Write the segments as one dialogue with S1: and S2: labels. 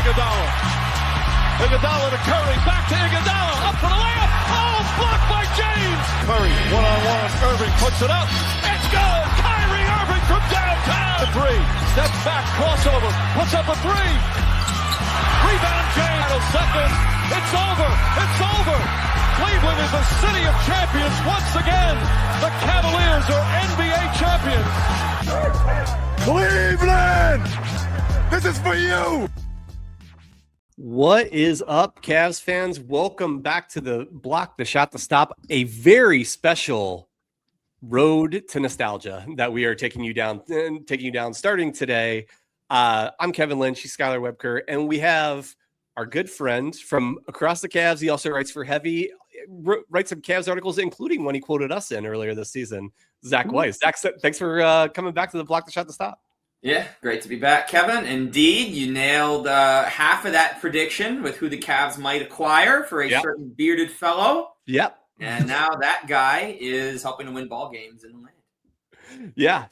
S1: Iguodala. Iguodala to Curry, back to Iguodala, up for the layup. Oh, blocked by James. Curry, one-on-one. Irving puts it up. It's good. Kyrie Irving from downtown. The three. Steps back, crossover. Puts up a three. Rebound James. Seconds. It's over. It's over. Cleveland is a city of champions once again. The Cavaliers are NBA champions.
S2: Cleveland! This is for you!
S3: What is up, Cavs fans? Welcome back to the Block the Shot to Stop, a very special road to nostalgia that we are taking you down starting today. I'm Kevin Lynch, he's Skylar Webker, and we have our good friend from across the Cavs. He also writes for Heavy, writes some Cavs articles, including one he quoted us in earlier this season, Zach Weiss. Zach, thanks for coming back to the Block the Shot to Stop.
S4: Yeah, great to be back, Kevin. Indeed, you nailed half of that prediction with who the Cavs might acquire for a certain bearded fellow.
S3: Yep.
S4: And now that guy is helping to win ball games in the land.
S3: Yeah.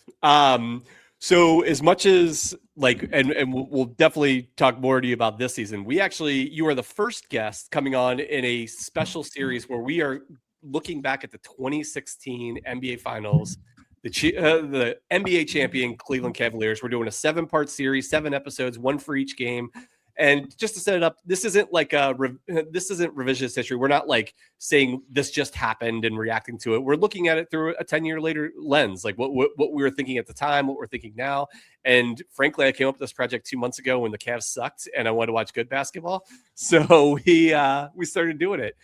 S3: So as much as and we'll definitely talk more to you about this season. You are the first guest coming on in a special series where we are looking back at the 2016 NBA Finals. The NBA champion Cleveland Cavaliers. We're doing a 7-part series, 7 episodes, 1 for each game. And just to set it up, this isn't this isn't revisionist history. We're not like saying this just happened and reacting to it. We're looking at it through a 10-year later lens, like what we were thinking at the time, what we're thinking now. And frankly, I came up with this project 2 months ago when the Cavs sucked and I wanted to watch good basketball. So we started doing it.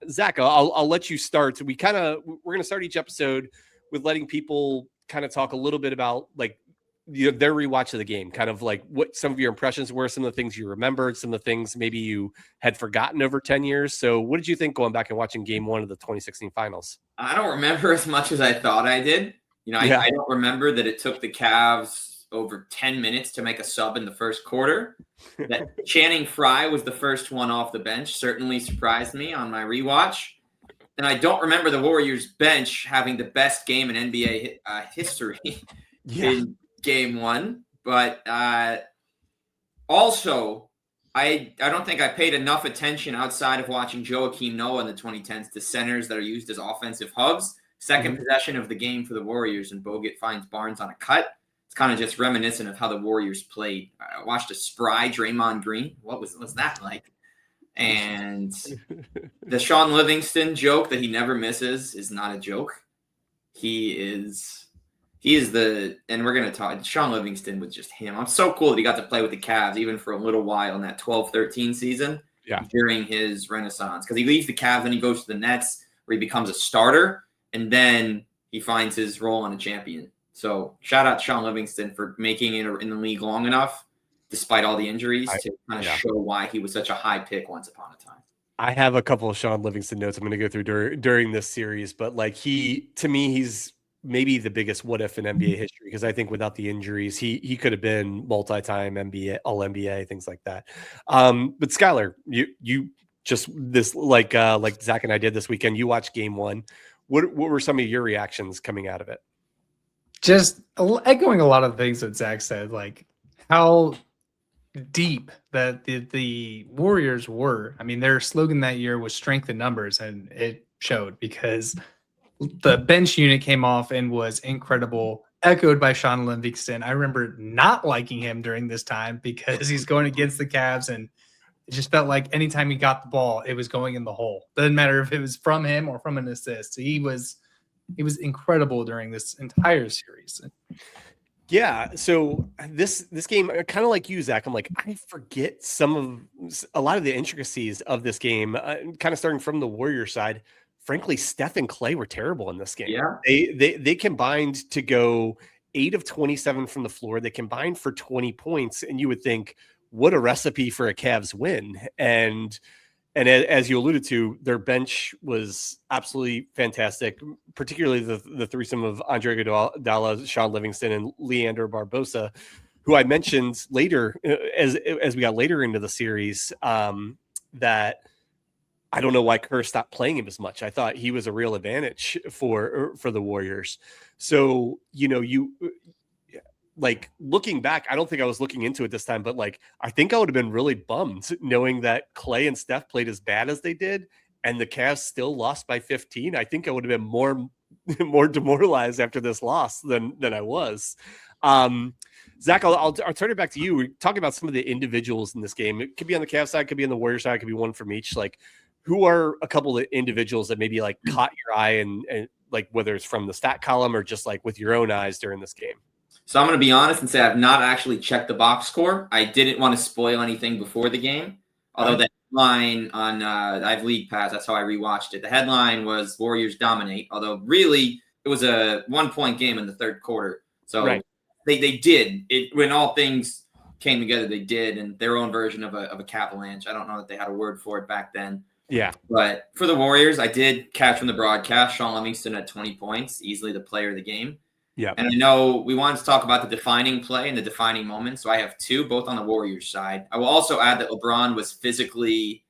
S3: Zach, I'll let you start. We're going to start each episode with letting people kind of talk a little bit about their rewatch of the game, kind of like what some of your impressions were, some of the things you remembered, some of the things maybe you had forgotten over 10 years. So what did you think going back and watching game 1 of the 2016 finals?
S4: I don't remember as much as I thought I did. I don't remember that it took the Cavs over 10 minutes to make a sub in the first quarter. That Channing Frye was the first one off the bench certainly surprised me on my rewatch. And I don't remember the Warriors bench having the best game in NBA history in game 1. But also, I don't think I paid enough attention outside of watching Joakim Noah in the 2010s to centers that are used as offensive hubs. Second possession of the game for the Warriors, and Bogut finds Barnes on a cut. It's kind of just reminiscent of how the Warriors played. I watched a spry Draymond Green. What was that like? And the Sean Livingston joke that he never misses is not a joke. He is and we're going to talk, Sean Livingston was just him. I'm so cool that he got to play with the Cavs even for a little while in that 12-13 season during his renaissance. Because he leaves the Cavs and he goes to the Nets where he becomes a starter, and then he finds his role on a champion. So shout out to Sean Livingston for making it in the league long enough, despite all the injuries, to kind of show why he was such a high pick once upon a time.
S3: I have a couple of Sean Livingston notes I'm going to go through during this series, but he's maybe the biggest what if in NBA history, because I think without the injuries, he could have been multi-time NBA, all NBA, things like that. But Skylar, you just this like Zach and I did this weekend. You watched game 1. What were some of your reactions coming out of it?
S5: Just echoing a lot of things that Zach said, like how deep that the Warriors were. I mean, their slogan that year was strength in numbers, and it showed because the bench unit came off and was incredible, echoed by Sean Livingston. I remember not liking him during this time because he's going against the Cavs, and it just felt like anytime he got the ball, it was going in the hole. Doesn't matter if it was from him or from an assist. He was incredible during this entire series.
S3: Yeah. So this game, kind of like you, Zach, I'm like, I forget a lot of the intricacies of this game, kind of starting from the Warriors side. Frankly, Steph and Klay were terrible in this game.
S4: Yeah.
S3: They combined to go 8 of 27 from the floor. They combined for 20 points, and you would think, what a recipe for a Cavs win. And as you alluded to, their bench was absolutely fantastic, particularly the threesome of Andre Iguodala, Sean Livingston, and Leandro Barbosa, who I mentioned later as we got later into the series, that I don't know why Kerr stopped playing him as much. I thought he was a real advantage for the Warriors. So, like looking back, I don't think I was looking into it this time, but like I think I would have been really bummed knowing that Klay and Steph played as bad as they did, and the Cavs still lost by 15. I think I would have been more demoralized after this loss than I was. Zach, I'll turn it back to you. We're talking about some of the individuals in this game. It could be on the Cavs side, could be on the Warriors side, could be one from each. Like, who are a couple of individuals that maybe like caught your eye and like whether it's from the stat column or just like with your own eyes during this game?
S4: So I'm going to be honest and say I've not actually checked the box score. I didn't want to spoil anything before the game. Although the headline on I have League Pass, that's how I rewatched it. The headline was Warriors dominate, although really it was a 1-point game in the third quarter. So they did it when all things came together. They did, and their own version of a Cavalanche. I don't know that they had a word for it back then.
S3: Yeah.
S4: But for the Warriors, I did catch from the broadcast Sean Livingston at 20 points, easily the player of the game.
S3: Yeah.
S4: And I know we wanted to talk about the defining play and the defining moment. So I have two, both on the Warriors side. I will also add that LeBron was physically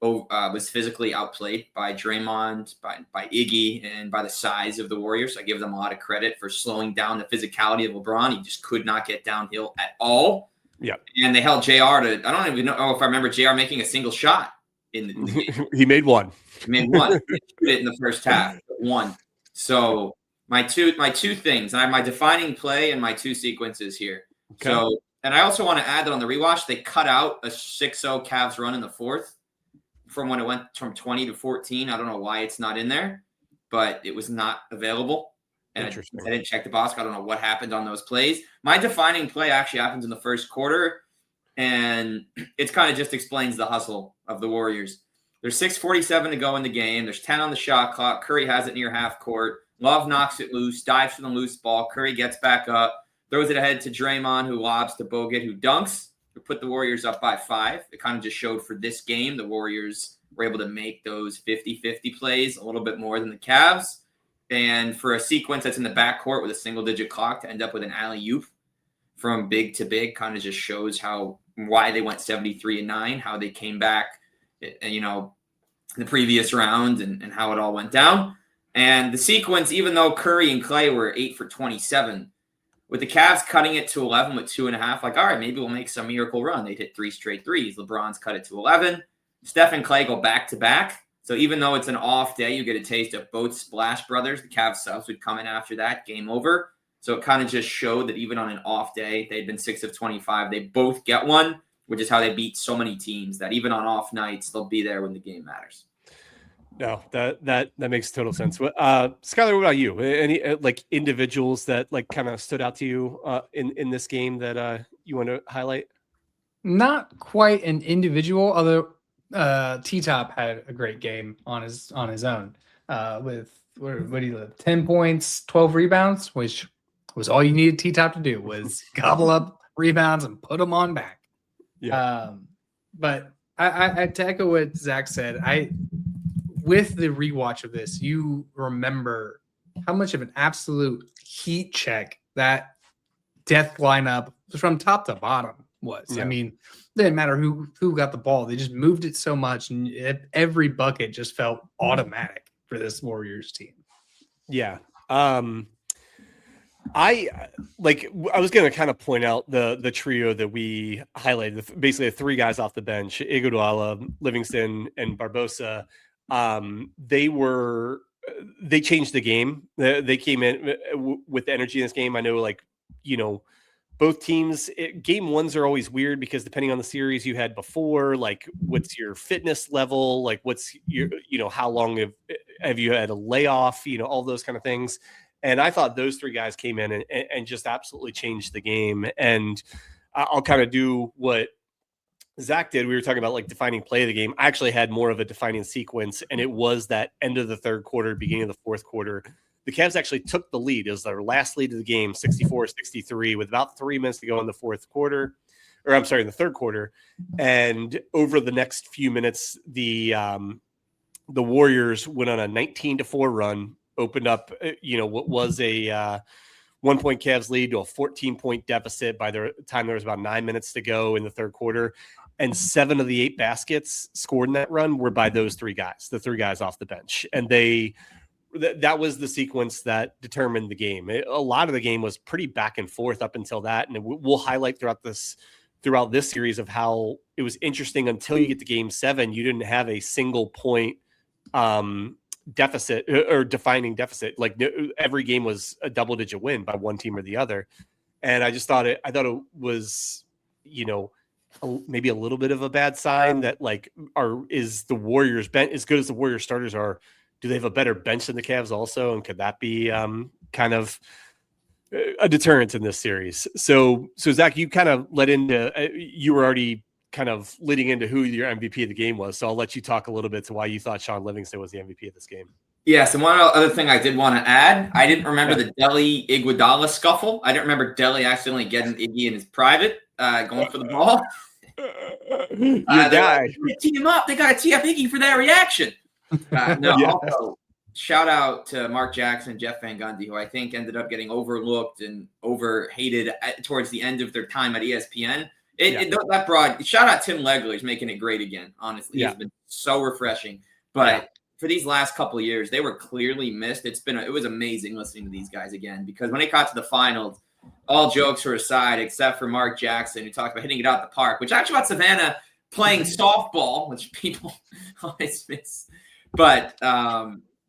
S4: outplayed by Draymond, by Iggy, and by the size of the Warriors. I give them a lot of credit for slowing down the physicality of LeBron. He just could not get downhill at all.
S3: Yeah.
S4: And they held JR to, I don't even know if I remember JR making a single shot in the game.
S3: He made one.
S4: He made one. He did it in the first half. One. So my two things, and I have my defining play and my two sequences here. Okay. So, and I also want to add that on the rewatch, they cut out a 6-0 Cavs run in the fourth from when it went from 20 to 14. I don't know why it's not in there, but it was not available. And I didn't check the box. I don't know what happened on those plays. My defining play actually happens in the first quarter, and it kind of just explains the hustle of the Warriors. There's 6:47 to go in the game. There's 10 on the shot clock. Curry has it near half court. Love knocks it loose, dives for the loose ball. Curry gets back up, throws it ahead to Draymond, who lobs to Bogut, who dunks, who put the Warriors up by 5. It kind of just showed for this game, the Warriors were able to make those 50-50 plays a little bit more than the Cavs. And for a sequence that's in the backcourt with a single-digit clock to end up with an alley-oop from big to big kind of just shows why they went 73-9, how they came back, in the previous round and how it all went down. And the sequence, even though Curry and Klay were 8 for 27, with the Cavs cutting it to 11 with 2.5, like, all right, maybe we'll make some miracle run. They'd hit 3 straight threes. LeBron's cut it to 11. Steph and Klay go back-to-back. So even though it's an off day, you get a taste of both Splash Brothers. The Cavs subs would come in after that, game over. So it kind of just showed that even on an off day, they'd been 6 of 25. They both get one, which is how they beat so many teams, that even on off nights, they'll be there when the game matters.
S3: No, that makes total sense. Skylar, what about you? Any like individuals that like kind of stood out to you in this game that you want to highlight?
S5: Not quite an individual, although T-Top had a great game on his own with what do you live? 10 points, 12 rebounds, which was all you needed T-Top to do was gobble up rebounds and put them on back.
S3: Yeah.
S5: But I to echo what Zach said, with the rewatch of this, you remember how much of an absolute heat check that death lineup from top to bottom was. Yeah. I mean, it didn't matter who got the ball. They just moved it so much, and every bucket just felt automatic for this Warriors team.
S3: Yeah. I was going to kind of point out the trio that we highlighted, basically the 3 guys off the bench, Iguodala, Livingston, and Barbosa. They changed the game. They came in with energy in this game. I know, both teams, game ones are always weird because depending on the series you had before, like what's your fitness level, like what's your, how long have you had a layoff, all those kind of things. And I thought those 3 guys came in and just absolutely changed the game. And I'll kind of do what Zach did. We were talking about like defining play of the game. I actually had more of a defining sequence, and it was that end of the third quarter, beginning of the fourth quarter. The Cavs actually took the lead. It was their last lead of the game, 64-63, with about 3 minutes to go in the in the third quarter. And over the next few minutes, the Warriors went on a 19-4 run, opened up, what was a 1-point Cavs lead to a 14-point deficit by the time there was about 9 minutes to go in the third quarter. And 7 of the 8 baskets scored in that run were by those 3 guys, the 3 guys off the bench. And they that was the sequence that determined the game. A lot of the game was pretty back and forth up until that, and we'll highlight throughout this series of how it was interesting until you get to Game 7. You didn't have a single point deficit or defining deficit. Like every game was a double-digit win by one team or the other, and I thought it was, maybe a little bit of a bad sign that is the Warriors bench as good as the Warriors starters are? Do they have a better bench than the Cavs also? And could that be kind of a deterrent in this series? So Zach, you kind of led into, you were already kind of leading into who your MVP of the game was. So I'll let you talk a little bit to why you thought Sean Livingston was the MVP of this game.
S4: Yes, and one other thing I did want to add, I didn't remember the Delly Iguodala scuffle. I didn't remember Delly accidentally getting Iggy in his private, going for the ball. Tee him up. They got to tee up Iggy for that reaction. Also, shout out to Mark Jackson, Jeff Van Gundy, who I think ended up getting overlooked and over-hated towards the end of their time at ESPN. Shout out Tim Legler. He's making it great again, honestly. He's been so refreshing. But for these last couple of years, they were clearly missed. It was amazing listening to these guys again, because when it got to the finals, all jokes were aside, except for Mark Jackson, who talked about hitting it out the park, which actually about Savannah playing softball, which people always miss. But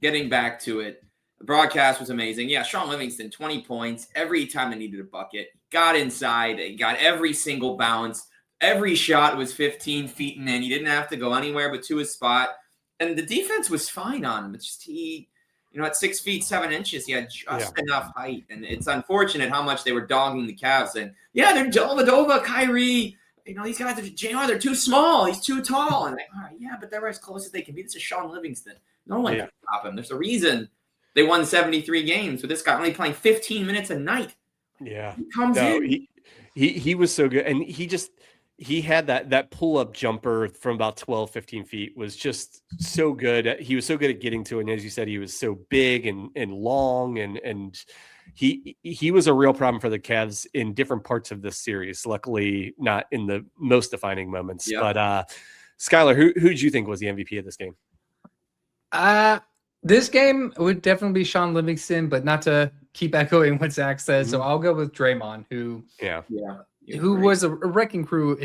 S4: getting back to it, the broadcast was amazing. Yeah, Sean Livingston, 20 points. Every time they needed a bucket, got inside, got every single bounce. Every shot was 15 feet and in. He didn't have to go anywhere but to his spot. And the defense was fine on him. It's just at 6 feet, 7 inches, he had just enough height. And it's unfortunate how much they were dogging the Cavs. And, they're Dellavedova, Kyrie. These guys they're too small. He's too tall. And all right, but they're as close as they can be. This is Sean Livingston. No one can stop him. There's a reason they won 73 games with this guy only playing 15 minutes a night.
S3: Yeah.
S4: He comes in.
S3: He was so good. And he had that pull-up jumper from about 12, 15 feet was just so good. He was so good at getting to it. And as you said, he was so big and long and he was a real problem for the Cavs in different parts of this series. Luckily, not in the most defining moments. Yeah. But Skylar, who did you think was the MVP of this game?
S5: This game would definitely be Sean Livingston, but not to keep echoing what Zach says. So I'll go with Draymond, who was a wrecking crew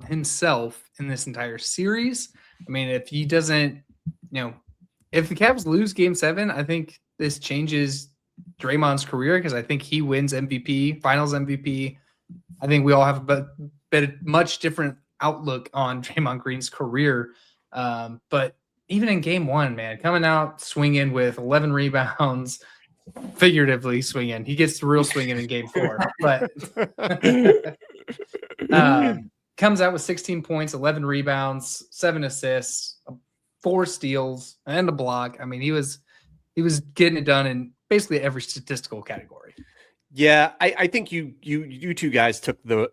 S5: himself in this entire series. I mean, if he doesn't, if the Cavs lose Game 7, I think this changes Draymond's career, because I think he wins MVP, Finals MVP. I think we all have a much different outlook on Draymond Green's career. But even in Game 1, man, coming out swinging with 11 rebounds, figuratively swinging. He gets the real swinging in Game 4, but comes out with 16 points, 11 rebounds, 7 assists, 4 steals, and a block. I mean, he was getting it done in basically every statistical category.
S3: Yeah, I think you two guys took the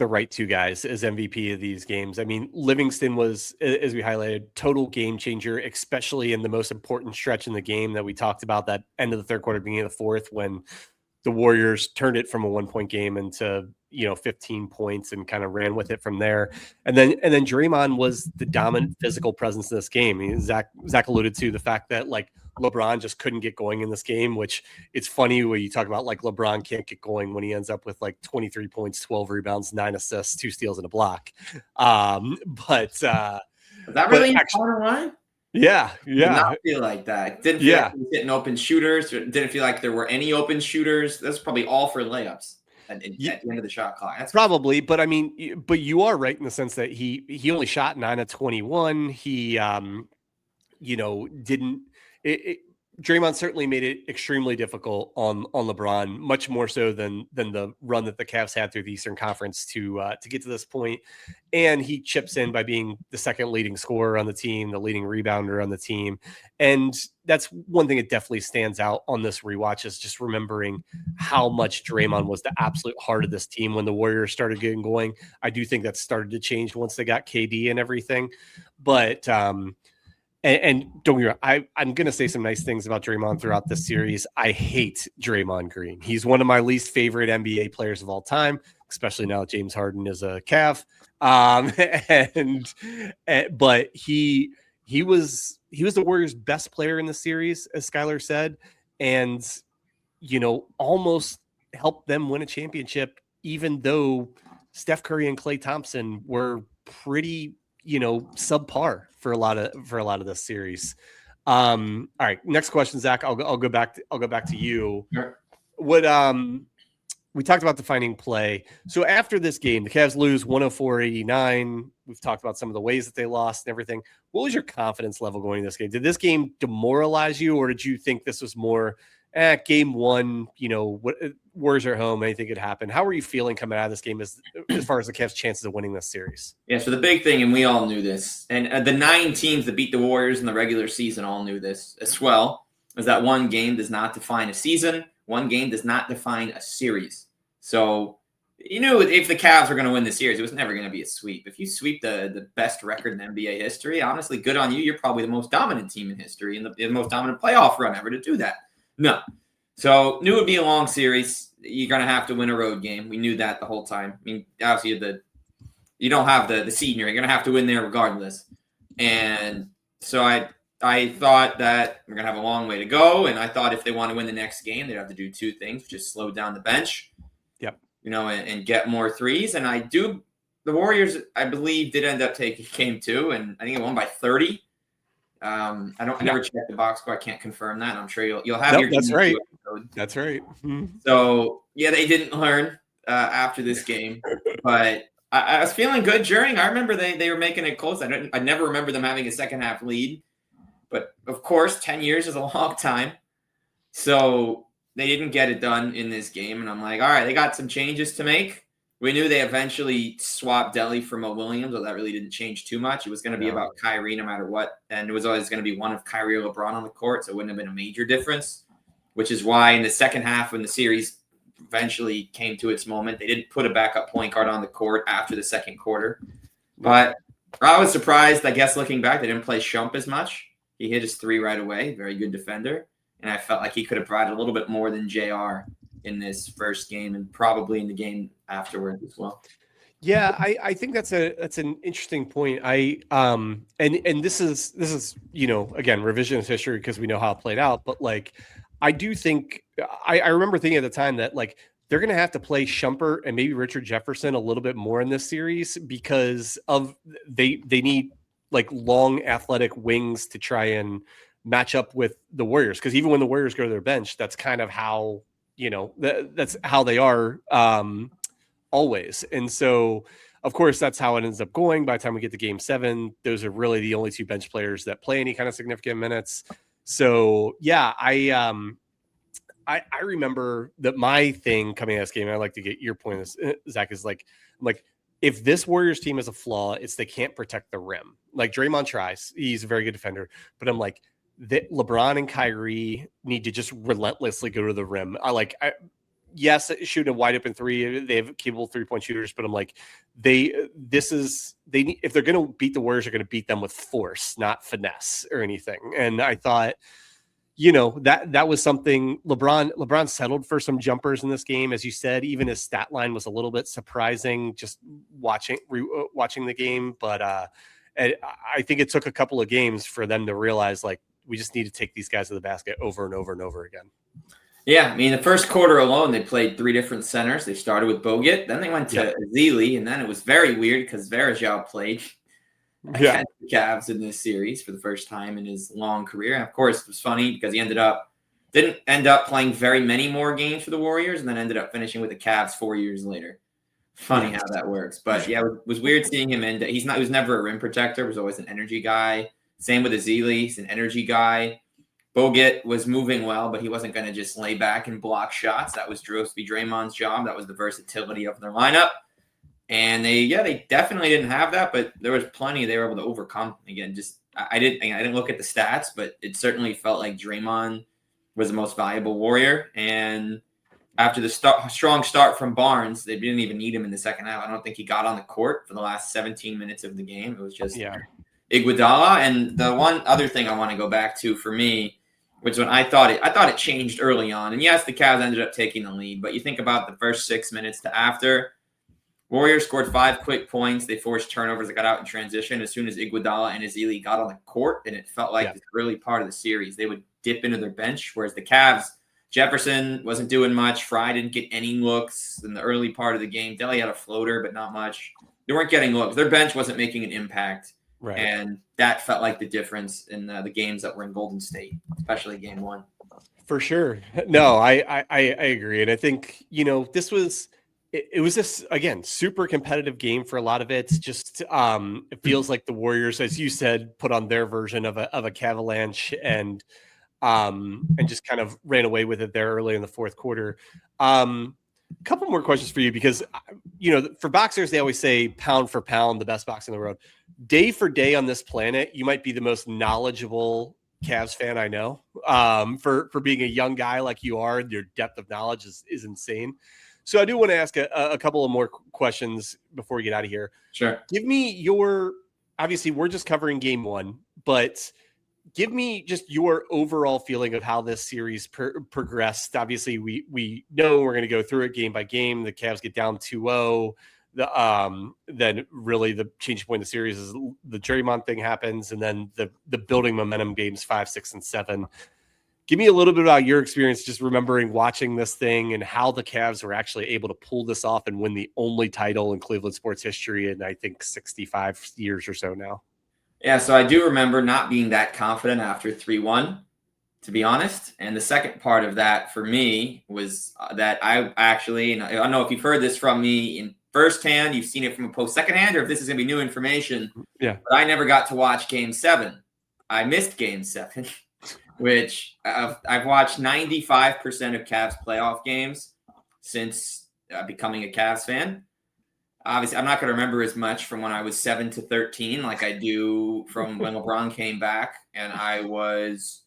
S3: right two guys as MVP of these games. I mean, Livingston was, as we highlighted, total game changer, especially in the most important stretch in the game that we talked about, that end of the third quarter, beginning of the fourth, when the Warriors turned it from a 1-point game into 15 points and kind of ran with it from there. And then Draymond was the dominant physical presence in this game. I mean, Zach alluded to the fact that LeBron just couldn't get going in this game, which it's funny when you talk about LeBron can't get going when he ends up with 23 points, 12 rebounds, 9 assists, 2 steals and a block. Is that
S4: really in corner line?
S3: Yeah.
S4: Did not feel like that. Didn't feel like he was hitting open shooters. Didn't feel like there were any open shooters. That's probably all for layups at the end of the shot clock. That's
S3: probably, but I mean, but you are right in the sense that he only shot 9 of 21. He, didn't. Draymond certainly made it extremely difficult on LeBron, much more so than the run that the Cavs had through the Eastern Conference to get to this point. And he chips in by being the second leading scorer on the team, the leading rebounder on the team. And that's one thing that definitely stands out on this rewatch, is just remembering how much Draymond was the absolute heart of this team when the Warriors started getting going. I do think that started to change once they got KD and everything. But And don't get me wrong, I'm going to say some nice things about Draymond throughout this series. I hate Draymond Green. He's one of my least favorite NBA players of all time, especially now that James Harden is a Cav. But he he was the Warriors' best player in the series, as Skylar said, and almost helped them win a championship, even though Steph Curry and Klay Thompson were pretty, subpar for a lot of this series. All right, next question, Zach. I'll go back to you.
S4: Sure.
S3: What we talked about defining play. So after this game, the Cavs lose 104-89. We've talked about some of the ways that they lost and everything. What was your confidence level going into this game? Did this game demoralize you, or did you think this was more game one, Warriors are home, anything could happen? How were you feeling coming out of this game as far as the Cavs' chances of winning this series?
S4: Yeah, so the big thing, and we all knew this, and the 9 teams that beat the Warriors in the regular season all knew this as well, is that one game does not define a season. One game does not define a series. So you knew if the Cavs were going to win the series, it was never going to be a sweep. If you sweep the best record in NBA history, honestly, good on you. You're probably the most dominant team in history and the most dominant playoff run ever to do that. No. So knew it would be a long series. You're going to have to win a road game. We knew that the whole time. I mean, obviously, you don't have the senior. You're going to have to win there regardless. And so I thought that we're going to have a long way to go. And I thought if they want to win the next game, they'd have to do 2 things, which is slow down the bench.
S3: Yep.
S4: And get more threes. And the Warriors, I believe, did end up taking game 2. And I think it won by 30. I never checked the box score. I can't confirm that. I'm sure you'll have your.
S3: That's right. That's right.
S4: So yeah, they didn't learn after this game, but I was feeling good during. I remember they were making it close. I never remember them having a second half lead, but of course, 10 years is a long time. So they didn't get it done in this game, and I'm like, all right, they got some changes to make. We knew they eventually swapped Delly for Mo Williams, though that really didn't change too much. It was going to be about Kyrie no matter what, and it was always going to be one of Kyrie or LeBron on the court, so it wouldn't have been a major difference, which is why in the second half when the series eventually came to its moment, they didn't put a backup point guard on the court after the second quarter. But I was surprised, I guess, looking back, they didn't play Shump as much. He hit his 3 right away, very good defender, and I felt like he could have provided a little bit more than JR in this first game and probably in the game afterwards as well.
S3: Yeah, I think that's an interesting point. And this is again, revisionist history because we know how it played out, but like I do think I remember thinking at the time that like they're going to have to play Shumpert and maybe Richard Jefferson a little bit more in this series because of they need like long athletic wings to try and match up with the Warriors, because even when the Warriors go to their bench, that's kind of how that's how they are always. And so, of course, that's how it ends up going. By the time we get to game 7, those are really the only 2 bench players that play any kind of significant minutes. So, yeah, I remember that my thing coming out of this game, and I'd like to get your point on this, Zach, is like, if this Warriors team has a flaw, it's they can't protect the rim. Like Draymond tries, he's a very good defender, but I'm like, that LeBron and Kyrie need to just relentlessly go to the rim. Yes, shoot a wide open 3. They have capable 3-point shooters, but I'm like, if they're going to beat the Warriors, they're going to beat them with force, not finesse or anything. And I thought, that was something LeBron settled for some jumpers in this game. As you said, even his stat line was a little bit surprising just watching the game. But I think it took a couple of games for them to realize, like, we just need to take these guys to the basket over and over and over again.
S4: Yeah, I mean, the first quarter alone, they played 3 different centers. They started with Bogut, then they went to Zealy, and then it was very weird because Varejao played against the Cavs in this series for the first time in his long career. And of course, it was funny because he didn't end up playing very many more games for the Warriors, and then ended up finishing with the Cavs 4 years later. Funny how that works. But yeah, it was weird seeing him he was never a rim protector, was always an energy guy. Same with Zealy, he's an energy guy. Bogut was moving well, but he wasn't going to just lay back and block shots. That was supposed to be Draymond's job. That was the versatility of their lineup. And they definitely didn't have that, but there was plenty they were able to overcome. Again, I didn't look at the stats, but it certainly felt like Draymond was the most valuable Warrior. And after the strong start from Barnes, they didn't even need him in the second half. I don't think he got on the court for the last 17 minutes of the game. It was just Iguodala. And the one other thing I want to go back to for me, which when I thought it changed early on. And yes, the Cavs ended up taking the lead, but you think about the first 6 minutes to after, Warriors scored 5 quick points. They forced turnovers that got out in transition as soon as Iguodala and Ezeli got on the court, and it felt like the early part of the series they would dip into their bench, whereas the Cavs, Jefferson wasn't doing much. Fry didn't get any looks in the early part of the game. Delly had a floater, but not much. They weren't getting looks. Their bench wasn't making an impact, and that felt like the difference in the games that were in Golden State, especially Game 1.
S3: For sure. No, I agree, and I think this was. It was this, again, super competitive game for a lot of it. It's just it feels like the Warriors, as you said, put on their version of a Cavalanche and just kind of ran away with it there early in the fourth quarter. A couple more questions for you because, for boxers, they always say pound for pound, the best boxer in the world. Day for day on this planet, you might be the most knowledgeable Cavs fan I know. For being a young guy like you are, your depth of knowledge is insane. So I do want to ask a couple of more questions before we get out of here.
S4: Sure.
S3: Give me obviously we're just covering Game 1, but give me just your overall feeling of how this series progressed. Obviously we know we're going to go through it game by game. The Cavs get down 2-0. Then really the change point in the series is the Draymond thing happens. And then the building momentum games 5, 6, and 7. Give me a little bit about your experience just remembering watching this thing and how the Cavs were actually able to pull this off and win the only title in Cleveland sports history in, I think, 65 years or so now.
S4: Yeah, so I do remember not being that confident after 3-1, to be honest. And the second part of that for me was that I actually, and I don't know if you've heard this from me in firsthand, you've seen it from a post secondhand, or if this is going to be new information.
S3: Yeah.
S4: But I never got to watch Game 7. I missed Game 7. Which I've watched 95% of Cavs playoff games since becoming a Cavs fan. Obviously, I'm not going to remember as much from when I was 7 to 13 like I do from when LeBron came back and I was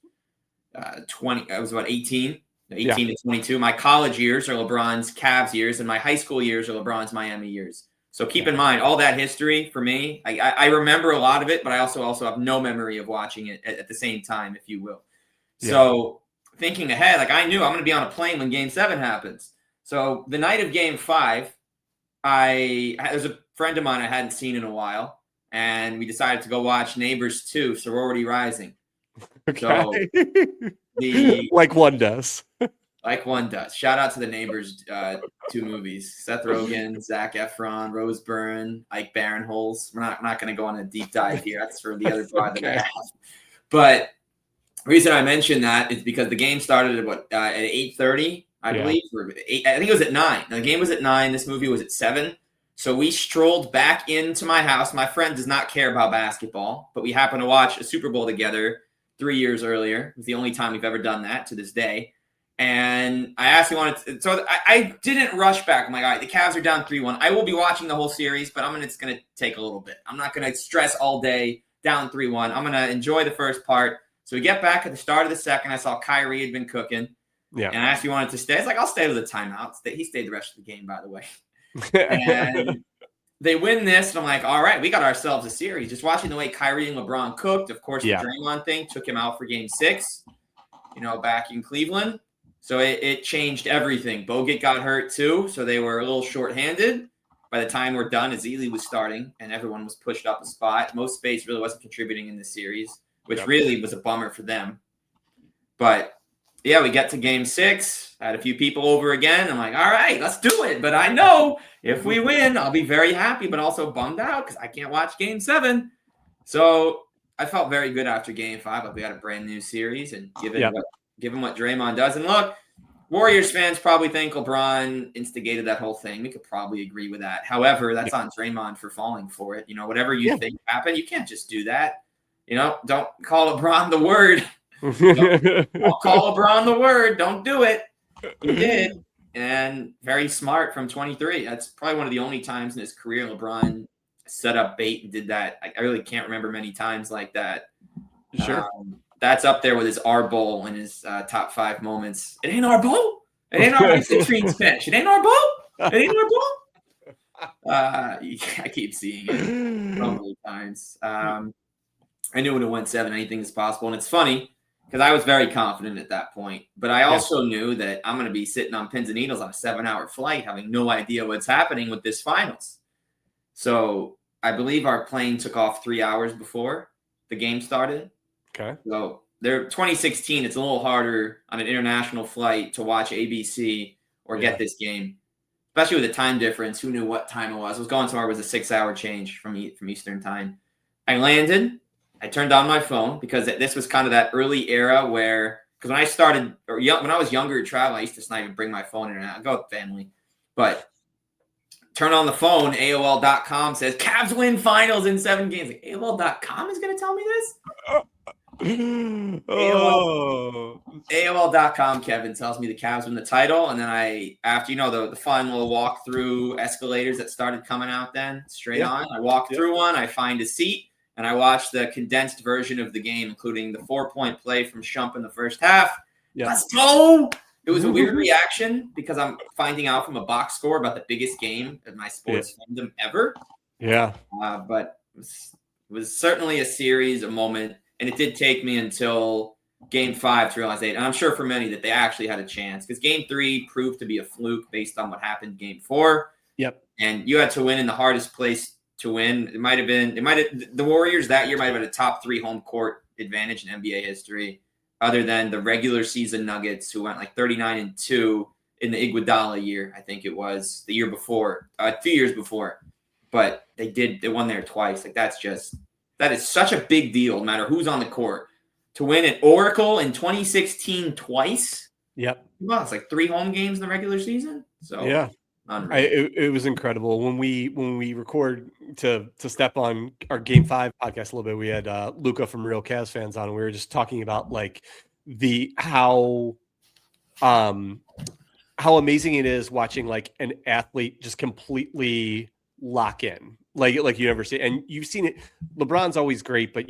S4: 20. I was about 18 to 22. My college years are LeBron's Cavs years, and my high school years are LeBron's Miami years. So keep in mind, all that history for me, I remember a lot of it, but I also have no memory of watching it at the same time, if you will. So thinking ahead, like I knew I'm going to be on a plane when Game 7 happens. So the night of Game 5, there's a friend of mine I hadn't seen in a while, and we decided to go watch Neighbors 2, Sorority Rising.
S3: Okay.
S4: So
S3: like one does.
S4: Like one does. Shout out to the Neighbors 2 movies. Seth Rogen, Zac Efron, Rose Byrne, Ike Barinholtz. We're not going to go on a deep dive here. That's for the other part that I have. But the reason I mentioned that is because the game started at 8:30, I believe. Or 8, I think it was at 9. The game was at 9. This movie was at 7. So we strolled back into my house. My friend does not care about basketball, but we happened to watch a Super Bowl together 3 years earlier. It was the only time we've ever done that to this day. And I asked him so I didn't rush back. I'm like, all right, the Cavs are down 3-1. I will be watching the whole series, but it's going to take a little bit. I'm not going to stress all day down 3-1. I'm going to enjoy the first part. So we get back at the start of the second. I saw Kyrie had been cooking. Yeah. And I asked if he wanted to stay. It's like, I'll stay to the timeout. He stayed the rest of the game, by the way. And they win this. And I'm like, all right, we got ourselves a series. Just watching the way Kyrie and LeBron cooked. Of course, the Draymond thing took him out for Game 6, back in Cleveland. So it changed everything. Bogut got hurt too, so they were a little shorthanded. By the time we're done, Ezeli was starting, and everyone was pushed up a spot. Most space really wasn't contributing in this series, which really was a bummer for them. But, yeah, we get to Game 6. I had a few people over again. I'm like, all right, let's do it. But I know if we win, I'll be very happy, but also bummed out because I can't watch Game 7. So I felt very good after Game 5. Like we had a brand new series, and given what Draymond does. And look, Warriors fans probably think LeBron instigated that whole thing. We could probably agree with that. However, that's on Draymond for falling for it. Whatever you think happened, you can't just do that. Don't call LeBron the word. Don't call LeBron the word. Don't do it. He did. And very smart from 23. That's probably one of the only times in his career LeBron set up bait and did that. I really can't remember many times like that.
S3: Sure.
S4: That's up there with his R bowl and his top 5 moments. It ain't our bowl. It ain't our Citrines bench. It ain't our bowl. It ain't our bowl. I keep seeing it so many times. I knew when it went 7, anything is possible. And it's funny because I was very confident at that point. But I also knew that I'm going to be sitting on pins and needles on a 7-hour flight, having no idea what's happening with this finals. So I believe our plane took off 3 hours before the game started.
S3: Okay.
S4: So 2016, it's a little harder on an international flight to watch ABC or get this game, especially with the time difference. Who knew what time it was? I was going somewhere. It was a 6-hour change from Eastern time. I landed. I turned on my phone because this was kind of that early era where, because when I started, when I was younger traveling, I used to not even bring my phone in and out. I'd go with family. But turn on the phone, AOL.com says, Cavs win finals in 7 games. Like, AOL.com is going to tell me this? AOL.com, Kevin, tells me the Cavs win the title. And then after, the fun little walk through escalators that started coming out then, straight on. I walk through one, I find a seat, and I watch the condensed version of the game, including the 4-point play from Shump in the first half. Let's go! It was a weird reaction because I'm finding out from a box score about the biggest game of my sports fandom ever.
S3: Yeah.
S4: But it was certainly a series, a moment, and it did take me until Game 5 to realize and I'm sure for many that they actually had a chance, because Game 3 proved to be a fluke based on what happened Game 4.
S3: Yep.
S4: And you had to win in the hardest place to win. The Warriors that year might have had a top 3 home court advantage in NBA history, other than the regular season Nuggets, who went like 39-2 in the Iguodala year. I think it was the year before, a few years before, but they won there twice. Like that is such a big deal, no matter who's on the court, to win at Oracle in 2016 twice.
S3: Yep.
S4: Well, it's like 3 home games in the regular season. So
S3: yeah. It was incredible when we record to step on our Game 5 podcast a little bit. We had Luca from Real Cavs Fans on, and we were just talking about like how amazing it is watching like an athlete just completely lock in, like you never see. And you've seen it. LeBron's always great, but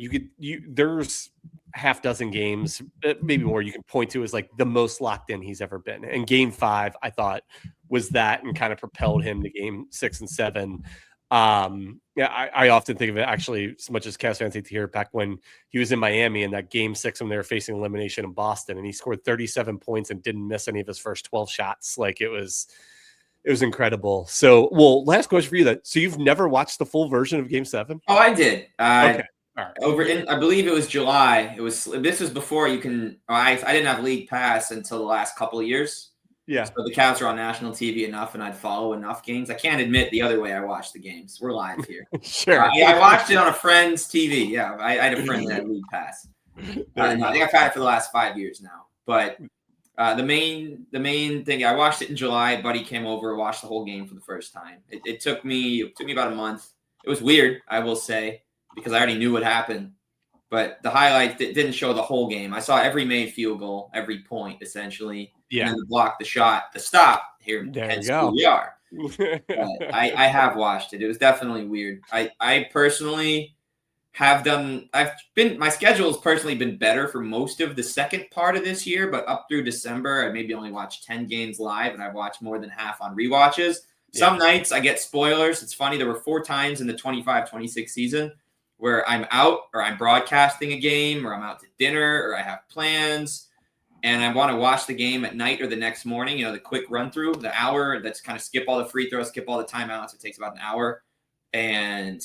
S3: there's half dozen games, maybe more, you can point to as like the most locked in he's ever been. And Game 5, I thought, was that, and kind of propelled him to Game 6 and 7. I often think of it, actually, as much as Cavs fans hate to hear, back when he was in Miami in that Game 6 when they were facing elimination in Boston, and he scored 37 points and didn't miss any of his first 12 shots. Like it was incredible. So, last question for you. So you've never watched the full version of Game 7?
S4: Oh, I did.
S3: Okay. All right.
S4: I believe it was July. This was before you can. I didn't have League Pass until the last couple of years.
S3: Yeah.
S4: So the Cavs were on national TV enough, and I'd follow enough games. I can't admit the other way I watched the games. We're live here.
S3: Sure.
S4: I watched it on a friend's TV. Yeah, I had a friend that had League Pass. I think I've had it for the last 5 years now. But the main thing, I watched it in July. Buddy came over, watched the whole game for the first time. It took me about a month. It was weird, I will say, because I already knew what happened. But the highlights didn't show the whole game. I saw every made field goal, every point, essentially.
S3: Yeah.
S4: And then the block, the shot, the stop. Here,
S3: there you go.
S4: We are. I have watched it. It was definitely weird. I personally have done. My schedule has personally been better for most of the second part of this year, but up through December, I maybe only watched 10 games live, and I've watched more than half on rewatches. Some nights I get spoilers. It's funny. There were 4 times in the 25-26 season where I'm out, or I'm broadcasting a game, or I'm out to dinner, or I have plans, and I want to watch the game at night or the next morning, the quick run through, the hour, that's kind of skip all the free throws, skip all the timeouts. It takes about an hour. And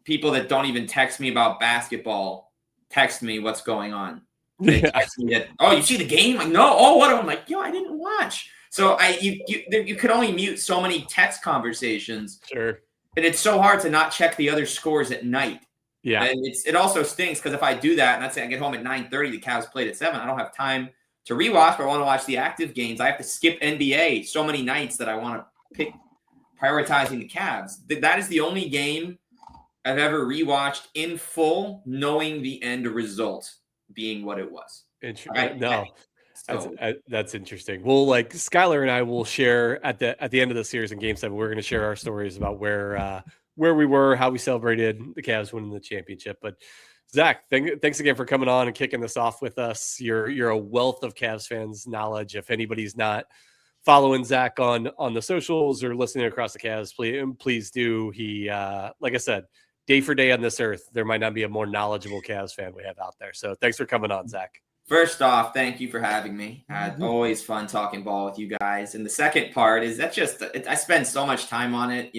S4: people that don't even text me about basketball text me what's going on. They text me that, oh, you see the game? Like, no. Oh, what? I'm like, I didn't watch. So you could only mute so many text conversations.
S3: Sure.
S4: And it's so hard to not check the other scores at night.
S3: Yeah.
S4: And it also stinks because if I do that, and let's say I get home at 9:30, the Cavs played at 7, I don't have time to rewatch, but I want to watch the active games. I have to skip NBA so many nights that I want to pick prioritizing the Cavs. That is the only game I've ever rewatched in full, knowing the end result being what it was.
S3: No. That's interesting. Well, like Skylar and I will share at the end of the series in Game 7, we're going to share our stories about where we were, how we celebrated the Cavs winning the championship. But Zach, thanks again for coming on and kicking this off with us. You're a wealth of Cavs fans knowledge. If anybody's not following Zach on the socials or listening across the Cavs, please do. He, like I said, day for day on this earth, there might not be a more knowledgeable Cavs fan we have out there. So thanks for coming on, Zach.
S4: First off, thank you for having me. Always fun talking ball with you guys. And the second part is I spend so much time on it.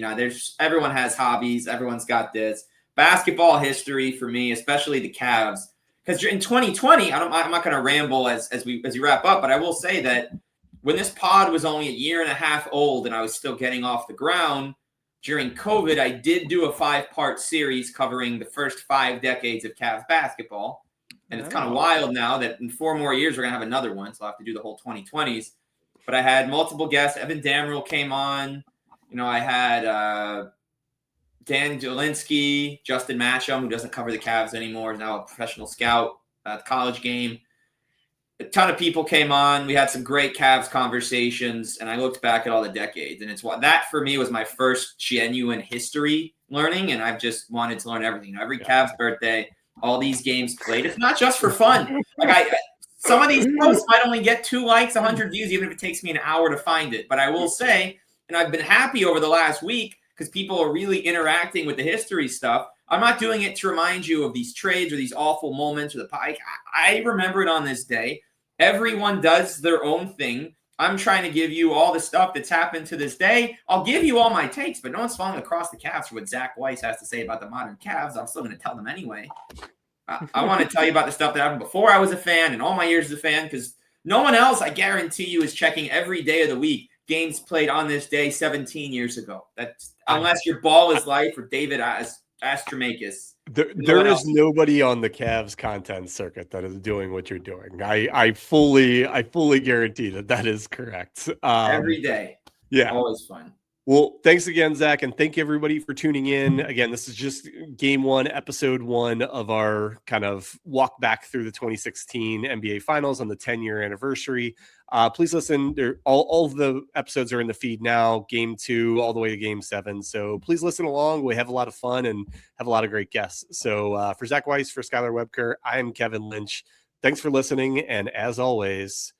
S4: Everyone has hobbies. Everyone's got this basketball history for me, especially the Cavs. Because in 2020, I'm not going to ramble as we wrap up, but I will say that when this pod was only a year and a half old and I was still getting off the ground during COVID, I did do a 5-part series covering the first 5 decades of Cavs basketball. And it's kind of wild now that in 4 more years, we're going to have another one. So I'll have to do the whole 2020s. But I had multiple guests. Evan Damrell came on. I had Dan Jelinski, Justin Masham, who doesn't cover the Cavs anymore, is now a professional scout at the college game. A ton of people came on. We had some great Cavs conversations. And I looked back at all the decades. And that for me was my first genuine history learning. And I've just wanted to learn everything. Every Cavs birthday, all these games played. It's not just for fun. Some of these posts might only get 2 likes, 100 views, even if it takes me an hour to find it. But I will say, and I've been happy over the last week because people are really interacting with the history stuff. I'm not doing it to remind you of these trades or these awful moments or the pike. I remember it on this day. Everyone does their own thing. I'm trying to give you all the stuff that's happened to this day. I'll give you all my takes, but no one's falling across the Cavs for what Zach Weiss has to say about the modern Cavs. I'm still going to tell them anyway. I want to tell you about the stuff that happened before I was a fan and all my years as a fan, because no one else, I guarantee you, is checking every day of the week games played on this day 17 years ago. That's unless your ball is life or David Astromakis.
S3: There is nobody on the Cavs content circuit that is doing what you're doing. I fully guarantee that is correct.
S4: Every day.
S3: Yeah.
S4: Always fun.
S3: Well, thanks again, Zach, and thank you everybody for tuning in. Again, this is just game 1, episode 1 of our kind of walk back through the 2016 NBA Finals on the 10-year anniversary. Please listen. All of the episodes are in the feed now, game 2 all the way to game 7. So please listen along. We have a lot of fun and have a lot of great guests. So for Zach Weiss, for Skylar Webker, I am Kevin Lynch. Thanks for listening, and as always,